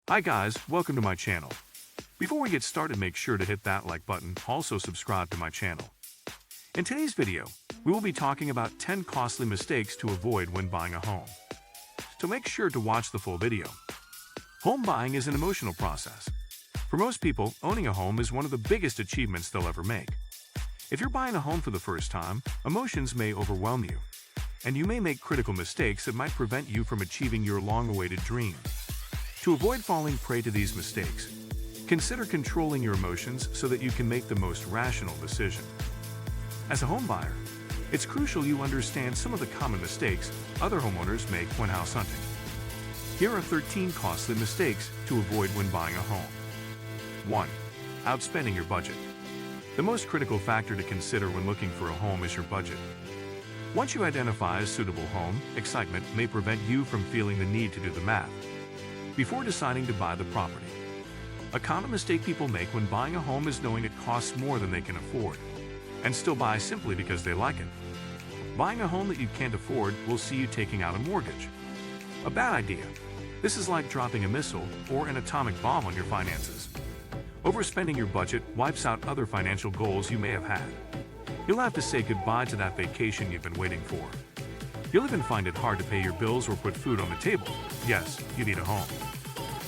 Hi guys, welcome to my channel. Before we get started, make sure to hit that like button, also subscribe to my channel. In today's video, we will be talking about 10 costly mistakes to avoid when buying a home. So make sure to watch the full video. Home buying is an emotional process. For most people, owning a home is one of the biggest achievements they'll ever make. If you're buying a home for the first time, emotions may overwhelm you, and you may make critical mistakes that might prevent you from achieving your long-awaited dream. To avoid falling prey to these mistakes, consider controlling your emotions so that you can make the most rational decision. As a home buyer, it's crucial you understand some of the common mistakes other homeowners make when house hunting. Here are 13 costly mistakes to avoid when buying a home. 1. Outspending your budget. The most critical factor to consider when looking for a home is your budget. Once you identify a suitable home, excitement may prevent you from feeling the need to do the math before deciding to buy the property. A common mistake people make when buying a home is knowing it costs more than they can afford, and still buy simply because they like it. Buying a home that you can't afford will see you taking out a mortgage. A bad idea. This is like dropping a missile or an atomic bomb on your finances. Overspending your budget wipes out other financial goals you may have had. You'll have to say goodbye to that vacation you've been waiting for. You'll even find it hard to pay your bills or put food on the table. Yes, you need a home.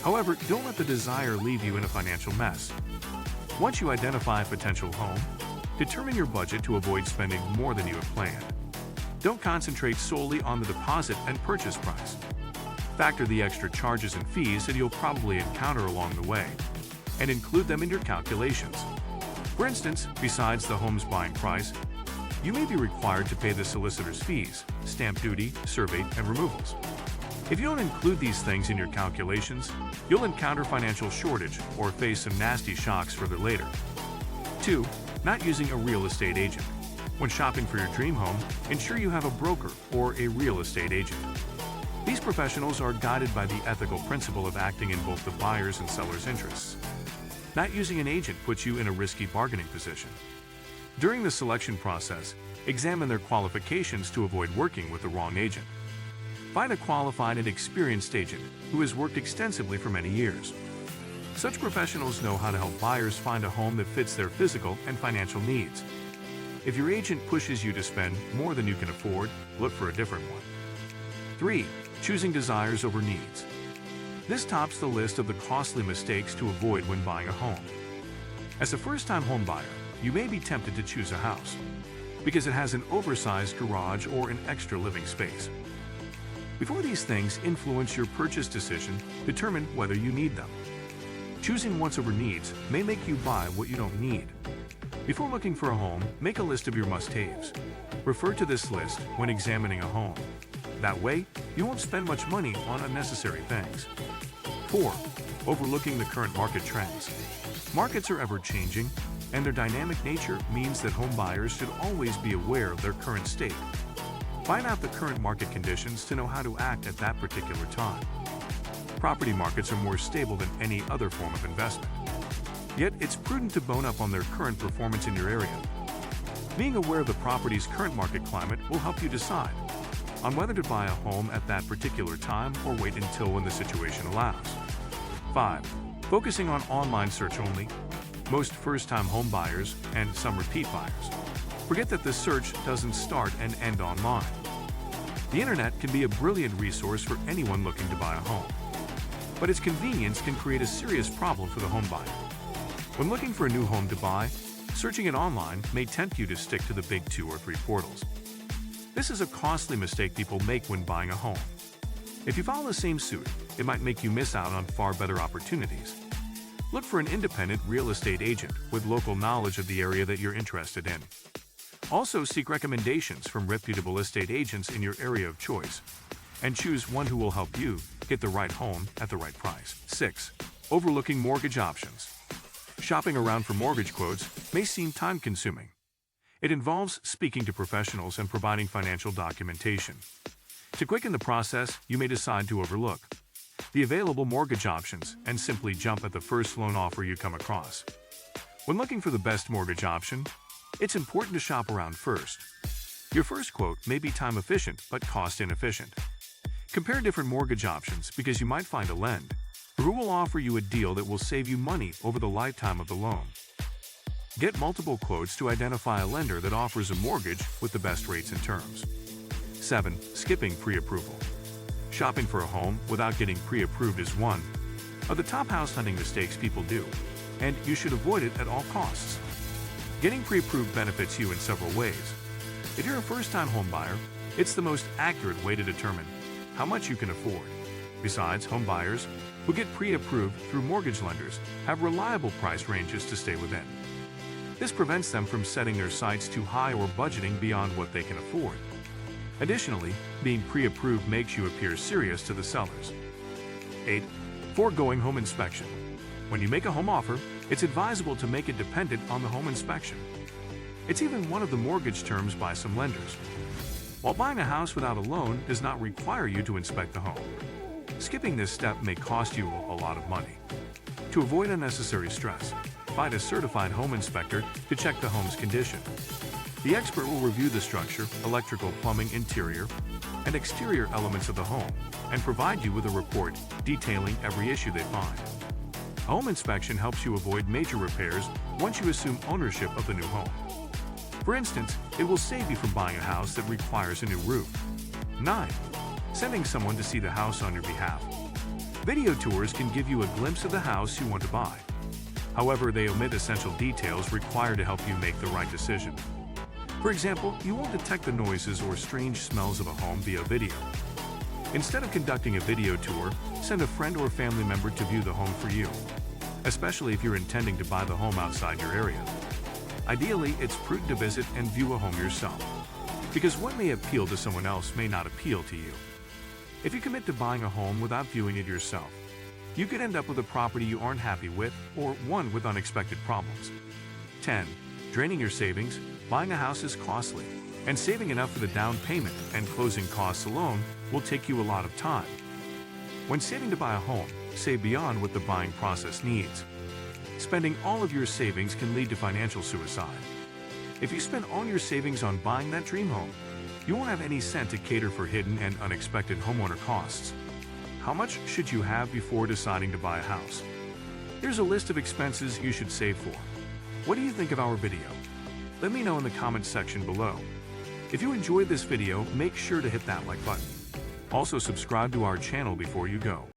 However, don't let the desire leave you in a financial mess. Once you identify a potential home, determine your budget to avoid spending more than you have planned. Don't concentrate solely on the deposit and purchase price. Factor the extra charges and fees that you'll probably encounter along the way, and include them in your calculations. For instance, besides the home's buying price, you may be required to pay the solicitor's fees, stamp duty, survey, and removals. If you don't include these things in your calculations, you'll encounter financial shortage or face some nasty shocks further later. 2. Not using a real estate agent. When shopping for your dream home, ensure you have a broker or a real estate agent. These professionals are guided by the ethical principle of acting in both the buyer's and seller's interests. Not using an agent puts you in a risky bargaining position. During the selection process, examine their qualifications to avoid working with the wrong agent. Find a qualified and experienced agent who has worked extensively for many years. Such professionals know how to help buyers find a home that fits their physical and financial needs. If your agent pushes you to spend more than you can afford, look for a different one. 3. Choosing desires over needs. This tops the list of the costly mistakes to avoid when buying a home. As a first-time home buyer, you may be tempted to choose a house because it has an oversized garage or an extra living space. Before these things influence your purchase decision, determine whether you need them. Choosing wants over needs may make you buy what you don't need. Before looking for a home, make a list of your must-haves. Refer to this list when examining a home. That way, you won't spend much money on unnecessary things. 4. Overlooking the current market trends. Markets are ever-changing, and their dynamic nature means that home buyers should always be aware of their current state. Find out the current market conditions to know how to act at that particular time. Property markets are more stable than any other form of investment. Yet, it's prudent to bone up on their current performance in your area. Being aware of the property's current market climate will help you decide on whether to buy a home at that particular time or wait until when the situation allows. 5. Focusing on online search only. Most first-time home buyers, and some repeat buyers, forget that the search doesn't start and end online. The internet can be a brilliant resource for anyone looking to buy a home, but its convenience can create a serious problem for the home buyer. When looking for a new home to buy, searching it online may tempt you to stick to the big 2 or 3 portals. This is a costly mistake people make when buying a home. If you follow the same suit, it might make you miss out on far better opportunities. Look for an independent real estate agent with local knowledge of the area that you're interested in. Also, seek recommendations from reputable estate agents in your area of choice, and choose one who will help you get the right home at the right price. 6. Overlooking mortgage options. Shopping around for mortgage quotes may seem time-consuming. It involves speaking to professionals and providing financial documentation. To quicken the process, you may decide to overlook the available mortgage options and simply jump at the first loan offer you come across. When looking for the best mortgage option, it's important to shop around first. Your first quote may be time-efficient but cost-inefficient. Compare different mortgage options because you might find a lend who will offer you a deal that will save you money over the lifetime of the loan. Get multiple quotes to identify a lender that offers a mortgage with the best rates and terms. 7. Skipping pre-approval. Shopping for a home without getting pre-approved is one of the top house hunting mistakes people do, and you should avoid it at all costs. Getting pre-approved benefits you in several ways. If you're a first-time home buyer, it's the most accurate way to determine how much you can afford. Besides, home buyers who get pre-approved through mortgage lenders have reliable price ranges to stay within. This prevents them from setting their sights too high or budgeting beyond what they can afford. Additionally, being pre-approved makes you appear serious to the sellers. 8. Foregoing home inspection. When you make a home offer, it's advisable to make it dependent on the home inspection. It's even one of the mortgage terms by some lenders. While buying a house without a loan does not require you to inspect the home, skipping this step may cost you a lot of money. To avoid unnecessary stress, find a certified home inspector to check the home's condition. The expert will review the structure, electrical, plumbing, interior, and exterior elements of the home and provide you with a report detailing every issue they find. A home inspection helps you avoid major repairs once you assume ownership of the new home. For instance, it will save you from buying a house that requires a new roof. 9. Sending someone to see the house on your behalf. Video tours can give you a glimpse of the house you want to buy. However, they omit essential details required to help you make the right decision. For example, you won't detect the noises or strange smells of a home via video. Instead of conducting a video tour, send a friend or family member to view the home for you, especially if you're intending to buy the home outside your area. Ideally, it's prudent to visit and view a home yourself, because what may appeal to someone else may not appeal to you. If you commit to buying a home without viewing it yourself, you could end up with a property you aren't happy with or one with unexpected problems. 10. Draining your savings. Buying a house is costly, and saving enough for the down payment and closing costs alone will take you a lot of time. When saving to buy a home, save beyond what the buying process needs. Spending all of your savings can lead to financial suicide. If you spend all your savings on buying that dream home, you won't have any cent to cater for hidden and unexpected homeowner costs. How much should you have before deciding to buy a house? Here's a list of expenses you should save for. What do you think of our video? Let me know in the comments section below. If you enjoyed this video, make sure to hit that like button. Also subscribe to our channel before you go.